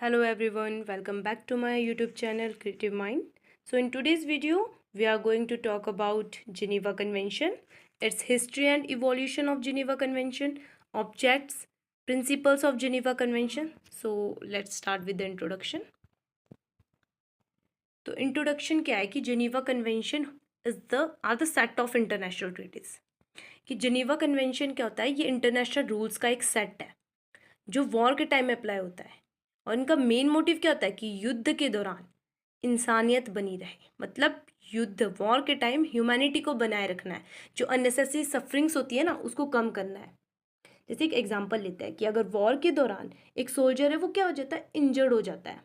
Hello everyone, welcome back to my YouTube channel Creative Mind. So in today's video, we are going to talk about Geneva Convention, its history and evolution of Geneva Convention, objects, principles of Geneva Convention. So let's start with the introduction. तो introduction क्या है कि Geneva convention are the set of international treaties. कि Geneva convention क्या होता है, ये international rules का एक सेट है जो वॉर के टाइम में अप्लाई होता है. और इनका मेन मोटिव क्या होता है कि युद्ध के दौरान इंसानियत बनी रहे. मतलब युद्ध वॉर के टाइम ह्यूमैनिटी को बनाए रखना है, जो अननेसेसरी सफरिंग्स होती है ना उसको कम करना है. जैसे एक एग्जांपल लेते हैं कि अगर वॉर के दौरान एक सोल्जर है वो क्या हो जाता है, इंजर्ड हो जाता है,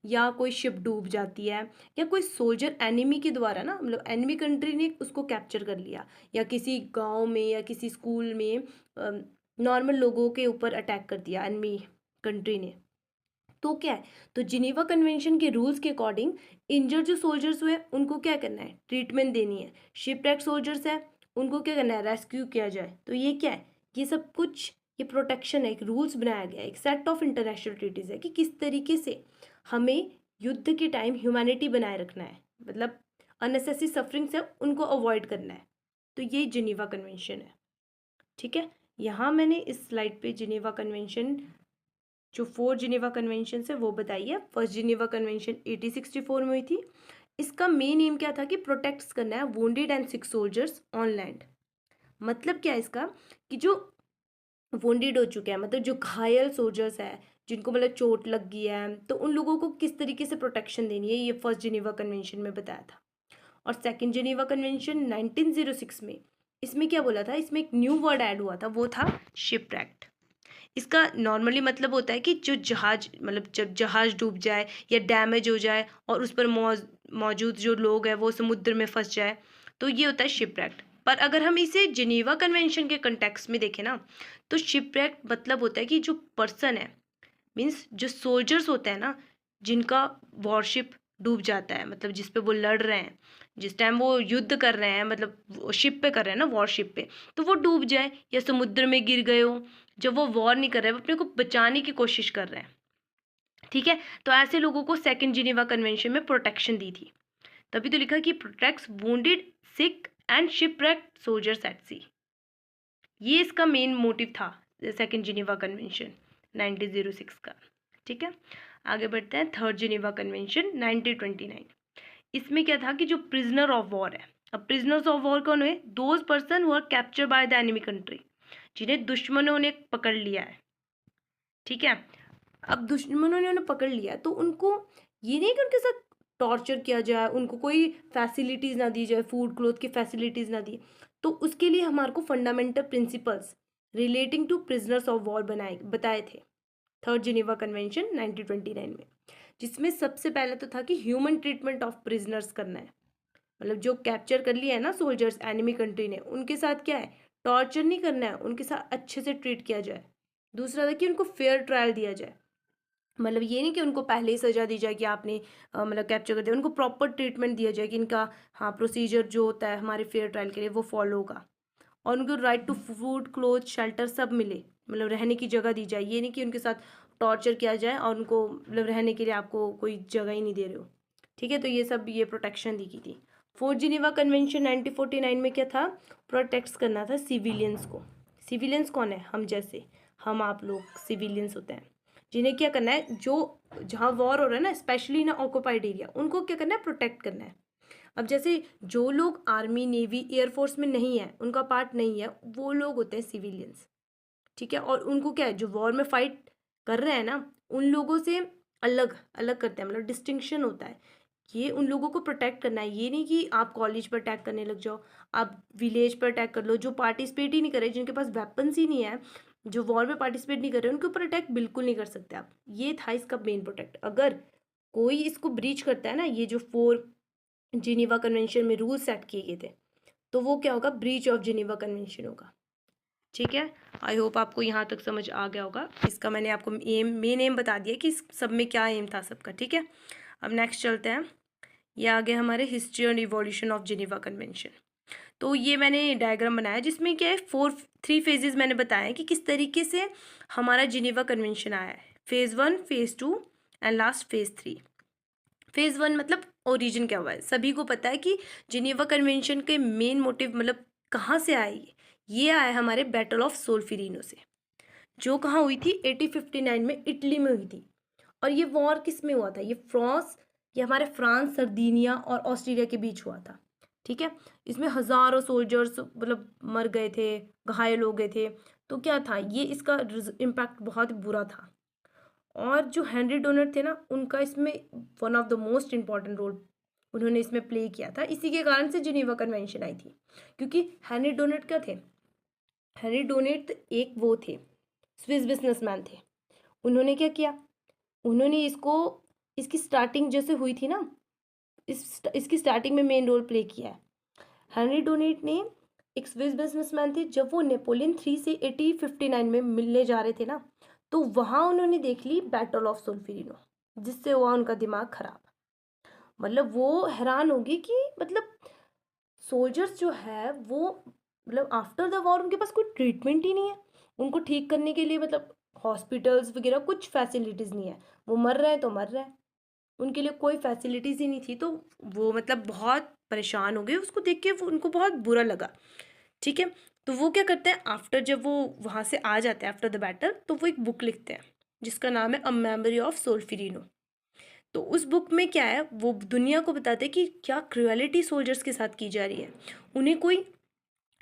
या कोई शिप डूब जाती है, या कोई सोल्जर एनिमी के द्वारा ना मतलब एनिमी कंट्री ने उसको कैप्चर कर लिया, या किसी गांव में या किसी स्कूल में नॉर्मल लोगों के ऊपर अटैक कर दिया एनिमी कंट्री ने. तो क्या है, तो जिनेवा कन्वेंशन के रूल्स के अकॉर्डिंग इंजर्ड जो सोल्जर्स हुए उनको क्या करना है, ट्रीटमेंट देनी है. शिपरेक्ट सोल्जर्स है उनको क्या करना है, रेस्क्यू किया जाए. तो ये क्या है, ये सब कुछ ये प्रोटेक्शन है, एक रूल्स बनाया गया है, एक सेट ऑफ इंटरनेशनल ट्रीटीज है कि किस तरीके से हमें युद्ध के टाइम ह्यूमैनिटी बनाए रखना है, मतलब अननेसेसरी सफरिंग्स है उनको अवॉइड करना है. तो ये जिनेवा कन्वेंशन है. ठीक है, यहाँ मैंने इस स्लाइड पे जिनेवा कन्वेंशन जो 4 जिनेवा कन्वेंशन है वो बताई है. फर्स्ट जिनेवा कन्वेंशन 1864 में हुई थी. इसका मेन एम क्या था कि प्रोटेक्ट करना है wounded and sick soldiers on land. मतलब क्या है इसका कि जो वोंडेड हो चुके हैं, मतलब जो घायल सोल्जर्स है जिनको मतलब चोट लग गई है, तो उन लोगों को किस तरीके से प्रोटेक्शन देनी है, ये फर्स्ट जिनेवा कन्वेंशन में बताया था. और सेकंड जिनेवा कन्वेंशन 1906 में, इसमें क्या बोला था, इसमें एक न्यू वर्ड ऐड हुआ था, वो था शिपरेक्ट. इसका नॉर्मली मतलब होता है कि जो जहाज मतलब जब जहाज डूब जाए या डैमेज हो जाए और उस पर मौजूद जो लोग हैं वो समुद्र में फंस जाए, तो ये होता है शिपरेक्ट. पर अगर हम इसे जिनेवा कन्वेंशन के कंटेक्स्ट में देखें ना, तो शिपरेक्ट मतलब होता है कि जो पर्सन है, मीन्स जो सोल्जर्स होते हैं ना, जिनका वॉरशिप डूब जाता है, मतलब जिस पे वो लड़ रहे हैं, जिस टाइम वो युद्ध कर रहे हैं, मतलब शिप पे कर रहे हैं ना, वॉरशिप पे, तो वो डूब जाए या समुद्र में गिर गए हो, जब वो वॉर नहीं कर रहे, वो अपने को बचाने की कोशिश कर रहे हैं. ठीक है, तो ऐसे लोगों को सेकंड जिनेवा कन्वेंशन में प्रोटेक्शन दी थी. तभी तो लिखा कि protects wounded sick and shipwrecked soldiers at sea. ये इसका मेन मोटिव था सेकंड जिनेवा कन्वेंशन 1906 का. ठीक है, आगे बढ़ते हैं. Third Geneva Convention 1929. इसमें क्या था कि जो प्रिजनर ऑफ वॉर है, अब प्रिजनर्स ऑफ वॉर कौन हुए, those person who are capture by the enemy country, जिन्हें दुश्मनों ने पकड़ लिया है. ठीक है, अब दुश्मनों ने उन्हें पकड़ लिया तो उनको ये नहीं कि उनके साथ टॉर्चर किया जाए, उनको कोई फैसिलिटीज़ ना दी जाए, फूड क्लोथ की फैसिलिटीज़ ना दी. तो उसके लिए हमारे को fundamental principles relating to prisoners of war बताए थे थर्ड जिनेवा कन्वेंशन 1929 में. जिसमें सबसे पहले तो था कि ह्यूमन ट्रीटमेंट ऑफ प्रिजनर्स करना है. मतलब जो कैप्चर कर लिया है ना सोल्जर्स एनिमी कंट्री ने, उनके साथ क्या है, टॉर्चर नहीं करना है, उनके साथ अच्छे से ट्रीट किया जाए. दूसरा था कि उनको फेयर ट्रायल दिया जाए. मतलब ये नहीं कि उनको पहले ही सजा दी जाए कि आपने मतलब कैप्चर कर दिया, उनको प्रॉपर ट्रीटमेंट दिया जाए कि इनका हाँ प्रोसीजर जो होता है हमारे फेयर ट्रायल के लिए वो फॉलो होगा. और उनको right to food cloth shelter सब मिले, मतलब रहने की जगह दी जाए. ये नहीं कि उनके साथ टॉर्चर किया जाए और उनको मतलब रहने के लिए आपको कोई जगह ही नहीं दे रहे हो. ठीक है, तो ये सब ये प्रोटेक्शन दी गई थी. फोर्थ जिनेवा कन्वेंशन 1949 में क्या था, प्रोटेक्ट करना था सिविलियंस को. सिविलियंस कौन है, हम जैसे, हम आप लोग सिविलियंस होते हैं, जिन्हें क्या करना है, जो जहाँ वॉर हो रहा है ना, स्पेशली ना ऑक्यूपाइड एरिया, उनको क्या करना है, प्रोटेक्ट करना है. अब जैसे जो लोग आर्मी नेवी एयरफोर्स में नहीं है, उनका पार्ट नहीं है, वो लोग होते हैं सिविलियंस. ठीक है, और उनको क्या है, जो वॉर में फाइट कर रहे हैं ना, उन लोगों से अलग अलग करते हैं, मतलब डिस्टिंक्शन होता है. ये उन लोगों को प्रोटेक्ट करना है. ये नहीं कि आप कॉलेज पर अटैक करने लग जाओ, आप विलेज पर अटैक कर लो, जो पार्टिसिपेट ही नहीं करे, जिनके पास वेपन्स ही नहीं है, जो वॉर में पार्टिसिपेट नहीं कर रहे, उनके ऊपर अटैक बिल्कुल नहीं कर सकते आप. ये था इसका मेन प्रोटेक्ट. अगर कोई इसको ब्रीच करता है ना, ये जो 4 जिनेवा कन्वेंशन में रूल सेट किए गए थे, तो वो क्या होगा, ब्रीच ऑफ जिनेवा कन्वेंशन होगा. ठीक है, आई होप आपको यहाँ तक समझ आ गया होगा. इसका मैंने आपको मेन एम बता दिया कि इस सब में क्या एम था सबका. ठीक है, अब नेक्स्ट चलते हैं. ये आगे हमारे हिस्ट्री और इवोल्यूशन ऑफ जिनेवा कन्वेंशन. तो ये मैंने डायग्राम बनाया जिसमें क्या है, 3 फेजेस मैंने बताया कि किस तरीके से हमारा जिनेवा कन्वेंशन आया है. Phase 1, phase 2 and last phase 3। Phase 1 मतलब ओरिजिन क्या हुआ है, सभी को पता है कि जिनेवा कन्वेंशन के मेन मोटिव मतलब कहाँ से आए, ये आया हमारे बैटल ऑफ सोल्फेरिनो से, जो कहाँ हुई थी 1859 में इटली में हुई थी। और ये वॉर किस में हुआ था, ये हमारे फ्रांस, सर्दिनिया और ऑस्ट्रेलिया के बीच हुआ था। ठीक है, इसमें हजारों सोल्जर्स मतलब मर गए थे, घायल हो गए थे। तो क्या था ये, इसका इम्पैक्ट बहुत बुरा था। और जो हेनरी डोनेट थे ना, उनका इसमें one of the most important role उन्होंने इसमें प्ले किया था। इसी के कारण से जिनेवा कन्वेंशन आई थी, क्योंकि हेनरी डोनेट क्या थे, हेनरी डोनेट एक वो थे, स्विस बिजनेसमैन थे। उन्होंने क्या किया, उन्होंने इसकी स्टार्टिंग जैसे हुई थी ना, इसकी स्टार्टिंग में मेन रोल प्ले किया है। हेनरी डोनेट ने, एक स्विस बिजनेसमैन थे, जब वो नेपोलियन 3 से 1859 में मिलने जा रहे थे ना, तो वहां उन्होंने देख ली बैटल ऑफ सोल्फेरिनो, जिससे हुआ उनका दिमाग खराब। मतलब वो हैरान होगी कि मतलब सोल्जर्स जो है वो मतलब आफ्टर द वॉर उनके पास कोई ट्रीटमेंट ही नहीं है, उनको ठीक करने के लिए मतलब हॉस्पिटल्स वगैरह कुछ फैसिलिटीज़ नहीं है, वो मर रहे हैं तो मर रहे हैं, उनके लिए कोई फैसिलिटीज़ ही नहीं थी। तो वो मतलब बहुत परेशान हो गए, उसको देख के वो उनको बहुत बुरा लगा। ठीक है, तो वो क्या करते हैं, आफ्टर जब वो वहाँ से आ जाते हैं आफ्टर द बैटल, तो वो एक बुक लिखते हैं जिसका नाम है अ मेमोरी ऑफ सोल्फेरिनो। तो उस बुक में क्या है, वो दुनिया को बताते हैं कि क्या क्रुएलिटी सोल्जर्स के साथ की जा रही है, उन्हें कोई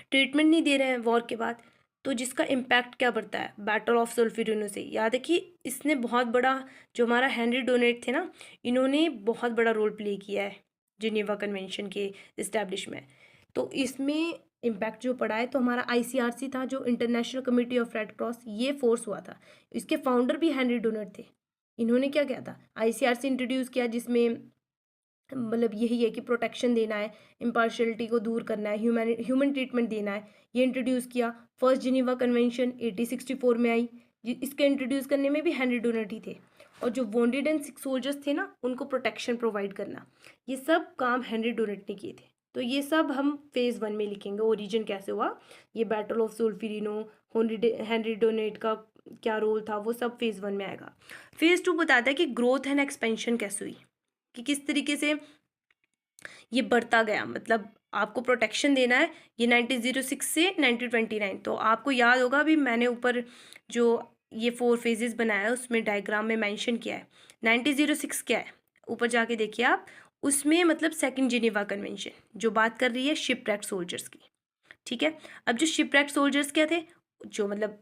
ट्रीटमेंट नहीं दे रहे हैं वॉर के बाद। तो जिसका इम्पैक्ट क्या पड़ता है बैटल ऑफ सोल्फेरिनो से। याद है कि इसने बहुत बड़ा, जो हमारा हेनरी डोनेट थे ना, इन्होंने बहुत बड़ा रोल प्ले किया है जिनेवा कन्वेंशन के इस्टेब्लिश में। तो इसमें इम्पैक्ट जो पड़ा है, तो हमारा आईसीआरसी था, जो international committee of red cross, ये फोर्स हुआ था। इसके फाउंडर भी हेनरी डोनेट थे। इन्होंने क्या किया था, आईसीआरसी इंट्रोड्यूस किया, जिसमें मतलब यही है कि प्रोटेक्शन देना है, इम्पार्शलिटी को दूर करना है, ह्यूमन ट्रीटमेंट देना है, ये इंट्रोड्यूस किया। फर्स्ट जिनेवा कन्वेंशन 1864 में आई, इसके इंट्रोड्यूस करने में भी हेनरी डोनेट ही थे। और जो वॉन्डेड एंड सिक सोल्जर्स थे ना, उनको प्रोटेक्शन प्रोवाइड करना, ये सब काम हेनरी डोनेट ने किए थे। तो ये सब हम फेज़ 1 में लिखेंगे, ओरिजिन कैसे हुआ, ये battle of Solferino, Henry donate का क्या रोल था, वो सब फेज़ 1 में आएगा। फेज़ 2 बताता है कि ग्रोथ एंड एक्सपेंशन कैसे हुई, कि किस तरीके से ये बढ़ता गया। मतलब आपको प्रोटेक्शन देना है, ये 1906 से 1929। तो आपको याद होगा, अभी मैंने ऊपर जो ये 4 फेजेस बनाया है उसमें डायग्राम में मेंशन किया है। 1906 क्या है, ऊपर जाके देखिए आप, उसमें मतलब सेकंड जिनेवा कन्वेंशन जो बात कर रही है शिपरेक्ट सोल्जर्स की। ठीक है, अब जो शिपरेक्ट सोल्जर्स क्या थे, जो मतलब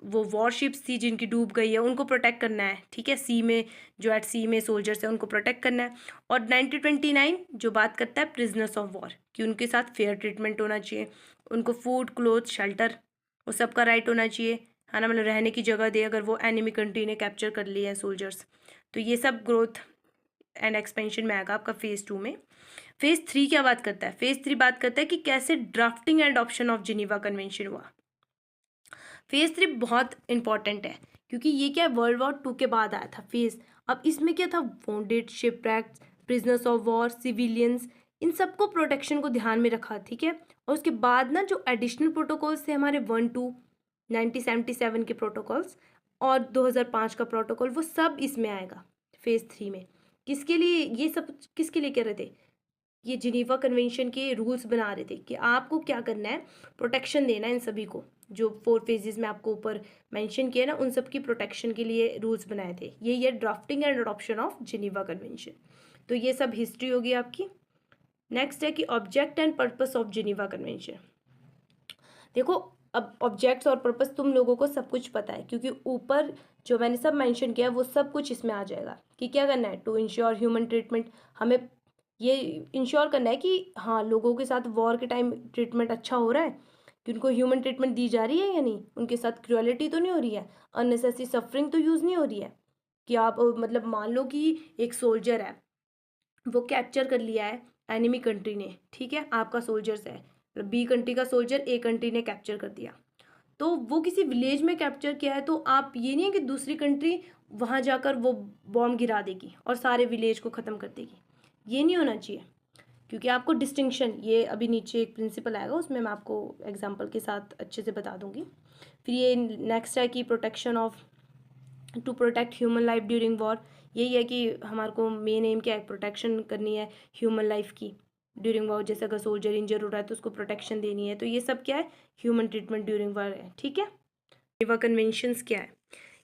वो वॉरशिप्स थी जिनकी डूब गई है, उनको प्रोटेक्ट करना है। ठीक है, सी में जो एट सी में सोल्जर्स हैं उनको प्रोटेक्ट करना है। और 1929 जो बात करता है प्रिजनर्स ऑफ वॉर, कि उनके साथ फेयर ट्रीटमेंट होना चाहिए, उनको फूड, क्लोथ, शेल्टर, वो सबका राइट होना चाहिए, है ना, मतलब रहने की जगह दे अगर वो एनिमी कंट्री ने कैप्चर कर लिया है सोल्जर्स। तो ये सब ग्रोथ एंड एक्सपेंशन में आएगा आपका फेज़ 2 में। फेज़ 3 क्या बात करता है, फेज़ 3 बात करता है कि कैसे drafting and option of Geneva convention हुआ। फेज़ 3 बहुत इंपॉर्टेंट है, क्योंकि ये क्या है, वर्ल्ड वॉर 2 के बाद आया था फेज़। अब इसमें क्या था, wounded, shipwrecks, prisoners of war, civilians, इन सबको प्रोटेक्शन को ध्यान में रखा। ठीक है, और उसके बाद ना जो एडिशनल प्रोटोकॉल्स थे हमारे 1-2 1977 के प्रोटोकॉल्स और 2005 का प्रोटोकॉल, वो सब इसमें आएगा फेज़ 3 में। किसके लिए ये सब, किसके लिए कह रहे थे, ये जिनेवा कन्वेंशन के रूल्स बना रहे थे कि आपको क्या करना है, प्रोटेक्शन देना है इन सभी को। जो 4 फेजेस में आपको ऊपर मेंशन किया ना, उन सब की प्रोटेक्शन के लिए रूल्स बनाए थे। ये drafting and adoption of Geneva convention. तो ये सब हिस्ट्री होगी आपकी। नेक्स्ट है कि object and purpose of Geneva convention. देखो, अब ऑब्जेक्ट्स और पर्पस तुम लोगों को सब कुछ पता है, क्योंकि ऊपर जो मैंने सब मेंशन किया है वो सब कुछ इसमें आ जाएगा कि क्या करना है, टू इंश्योर ह्यूमन ट्रीटमेंट। हमें ये इंश्योर करना है कि हाँ, लोगों के साथ वॉर के टाइम ट्रीटमेंट अच्छा हो रहा है, कि उनको ह्यूमन ट्रीटमेंट दी जा रही है या नहीं, उनके साथ क्रुएलिटी तो नहीं हो रही है, अननेसेसरी सफरिंग तो यूज़ नहीं हो रही है। कि आप मतलब मान लो कि एक सोल्जर है, वो कैप्चर कर लिया है एनिमी कंट्री ने। ठीक है, आपका सोल्जर्स है, बी कंट्री का सोल्जर ए कंट्री ने कैप्चर कर दिया, तो वो किसी विलेज में कैप्चर किया है, तो आप ये नहीं है कि दूसरी कंट्री वहाँ जाकर वो बॉम्ब गिरा देगी और सारे विलेज को ख़त्म कर देगी, ये नहीं होना चाहिए। क्योंकि आपको डिस्टिंक्शन, ये अभी नीचे एक प्रिंसिपल आएगा, उसमें मैं आपको एग्जांपल के साथ अच्छे से बता दूंगी। फिर ये नेक्स्ट है कि protection of to protect human life during war, यही है कि हमारे को मेन एम क्या है, प्रोटेक्शन करनी है ह्यूमन लाइफ की ड्यूरिंग वॉर। जैसे अगर सोल्जर इंजर हो रहा है तो उसको प्रोटेक्शन देनी है, तो ये सब क्या है, ह्यूमन ट्रीटमेंट ड्यूरिंग वॉर है। ठीक है, जेनेवा कन्वेंशंस क्या है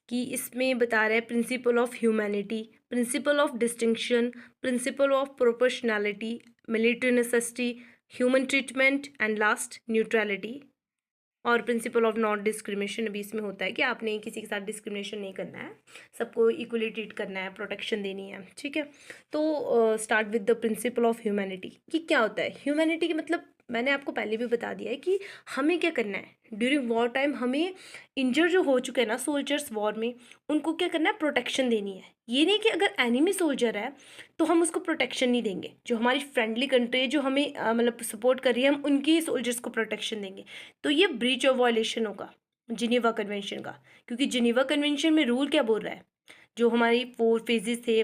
कि इसमें बता रहा है principle of humanity, principle of distinction, principle of proportionality, military necessity, human treatment and last neutrality, और प्रिंसिपल ऑफ नॉन डिस्क्रिमिनेशन भी इसमें होता है कि आपने किसी के साथ डिस्क्रिमिनेशन नहीं करना है, सबको इक्वली ट्रीट करना है, प्रोटेक्शन देनी है। ठीक है, तो start with the principle of humanity कि क्या होता है ह्यूमैनिटी, के मतलब मैंने आपको पहले भी बता दिया है कि हमें क्या करना है ड्यूरिंग वॉर टाइम, हमें इंजर जो हो चुके हैं ना सोल्जर्स वॉर में, उनको क्या करना है, प्रोटेक्शन देनी है। ये नहीं कि अगर एनिमी सोल्जर है तो हम उसको प्रोटेक्शन नहीं देंगे, जो हमारी फ्रेंडली कंट्री है जो हमें मतलब सपोर्ट कर रही है, हम उनकी सोल्जर्स को प्रोटेक्शन देंगे, तो ये ब्रीच ऑफ वायलेशन होगा जिनेवा कन्वेंशन का। क्योंकि जिनेवा कन्वेंशन में रूल क्या बोल रहा है, जो हमारी 4 फेजेस थे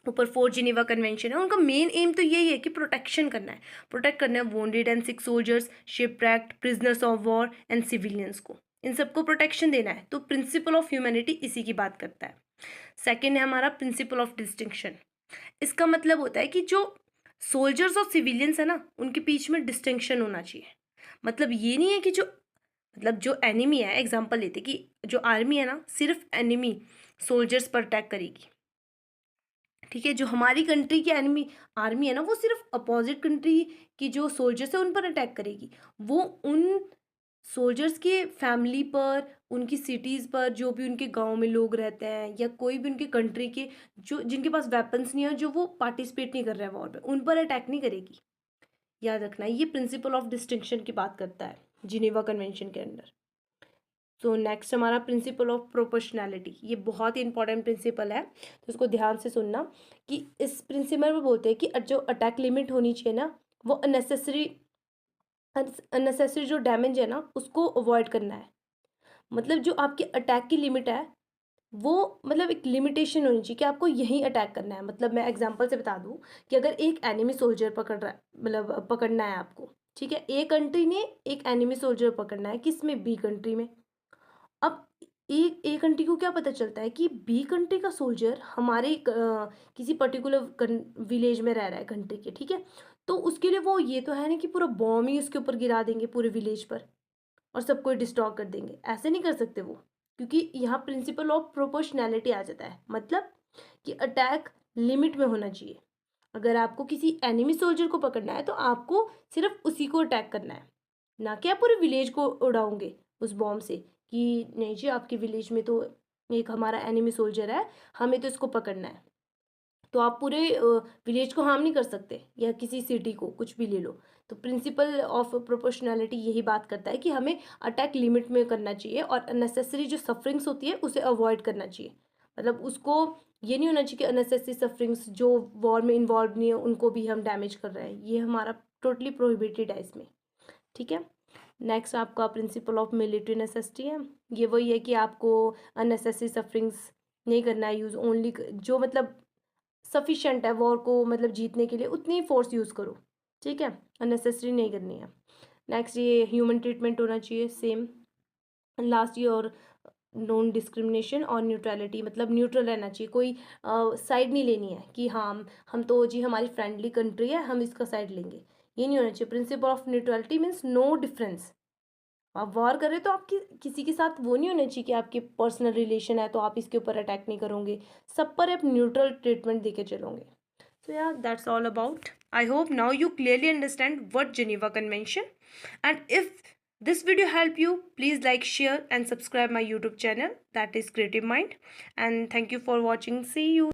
ऊपर, 4 जिनेवा कन्वेंशन है, उनका मेन एम तो यही है कि प्रोटेक्शन करना है, प्रोटेक्ट करना है wounded and sick soldiers, shipwrecked, prisoners of war and civilians को, इन सबको प्रोटेक्शन देना है। तो प्रिंसिपल ऑफ ह्यूमैनिटी इसी की बात करता है। सेकेंड है हमारा प्रिंसिपल ऑफ डिस्टिंक्शन। इसका मतलब होता है कि जो सोल्जर्स और सिविलियंस है ना, उनके बीच में डिस्टिंक्शन होना चाहिए। मतलब ये नहीं है कि जो मतलब जो एनिमी है, एग्जांपल लेते कि जो आर्मी है ना सिर्फ एनिमी सोल्जर्स पर अटैक करेगी। ठीक है, जो हमारी कंट्री की एनिमी आर्मी है ना, वो सिर्फ अपोजिट कंट्री की जो सोल्जर्स है उन पर अटैक करेगी। वो उन सोल्जर्स के फैमिली पर, उनकी सिटीज़ पर, जो भी उनके गांव में लोग रहते हैं या कोई भी उनके कंट्री के जो जिनके पास वेपन्स नहीं है, जो वो पार्टिसिपेट नहीं कर रहे हैं वॉर पे, उन पर अटैक नहीं करेगी। याद रखना, ये प्रिंसिपल ऑफ डिस्टिंक्शन की बात करता है जिनेवा कन्वेंशन के अंदर। तो नेक्स्ट हमारा प्रिंसिपल ऑफ प्रोपोर्शनैलिटी, ये बहुत ही इंपॉर्टेंट प्रिंसिपल है, तो इसको ध्यान से सुनना कि इस प्रिंसिपल में बोलते हैं कि जो अटैक लिमिट होनी चाहिए ना, वो अननेसेसरी जो डैमेज है ना उसको अवॉइड करना है। मतलब जो आपके अटैक की लिमिट है वो मतलब एक लिमिटेशन होनी चाहिए कि आपको यहीं अटैक करना है। मतलब मैं एग्जांपल से बता दूं कि अगर एक एनिमी सोल्जर पकड़ रहा है, मतलब पकड़ना है आपको, ठीक है, ए कंट्री ने एक एनिमी सोल्जर पकड़ना है, किसमें, बी कंट्री में। अब ए कंट्री को क्या पता चलता है कि बी कंट्री का सोल्जर हमारे किसी पर्टिकुलर विलेज में रह रहा है कंट्री के, ठीक है, तो उसके लिए वो ये तो है नहीं कि पूरा बॉम्ब ही उसके ऊपर गिरा देंगे पूरे विलेज पर और सबको डिस्ट्रॉय कर देंगे, ऐसे नहीं कर सकते वो, क्योंकि यहाँ प्रिंसिपल ऑफ प्रोपोर्शनैलिटी आ जाता है। मतलब कि अटैक लिमिट में होना चाहिए। अगर आपको किसी एनिमी सोल्जर को पकड़ना है तो आपको सिर्फ उसी को अटैक करना है, ना कि आप पूरे विलेज को उड़ाओगे उस बॉम्ब से कि नहीं जी आपके विलेज में तो एक हमारा एनिमी सोल्जर है, हमें तो इसको पकड़ना है। तो आप पूरे विलेज को हार्म नहीं कर सकते या किसी सिटी को, कुछ भी ले लो। तो प्रिंसिपल ऑफ प्रोपोर्शनैलिटी यही बात करता है कि हमें अटैक लिमिट में करना चाहिए और अननेसेसरी जो सफरिंग्स होती है उसे अवॉइड करना चाहिए। मतलब उसको ये नहीं होना चाहिए कि अननेसेसरी सफरिंग्स जो वॉर में इन्वॉल्व नहीं है उनको भी हम डैमेज कर रहे हैं, ये हमारा टोटली प्रोहिबिटेड है इसमें। ठीक है, नेक्स्ट आपका प्रिंसिपल ऑफ मिलिट्री नेसेसिटी है। ये वही है कि आपको अननेसेसरी सफरिंग्स नहीं करना है यूज़, ओनली जो मतलब सफिशेंट है वॉर को मतलब जीतने के लिए उतनी फोर्स यूज़ करो। ठीक है, अननेसेसरी नहीं करनी है। नेक्स्ट ये ह्यूमन ट्रीटमेंट होना चाहिए सेम। लास्ट ये और नॉन डिस्क्रिमिनेशन और न्यूट्रलिटी, मतलब न्यूट्रल रहना चाहिए, कोई साइड नहीं लेनी है कि हाँ हम तो जी हमारी फ्रेंडली कंट्री है हम इसका साइड लेंगे, ये नहीं होना चाहिए। Principle of neutrality means no difference. आप वॉर कर रहे हो तो आपकी किसी के साथ वो नहीं होना चाहिए कि आपके पर्सनल रिलेशन है तो आप इसके ऊपर अटैक नहीं करोगे, सब पर आप न्यूट्रल ट्रीटमेंट देके चलोगे। So yeah, that's all about. I hope now you clearly understand what Geneva Convention. And if this video helped you, please like, share and subscribe my YouTube channel, that is Creative Mind. And thank you for watching. See you.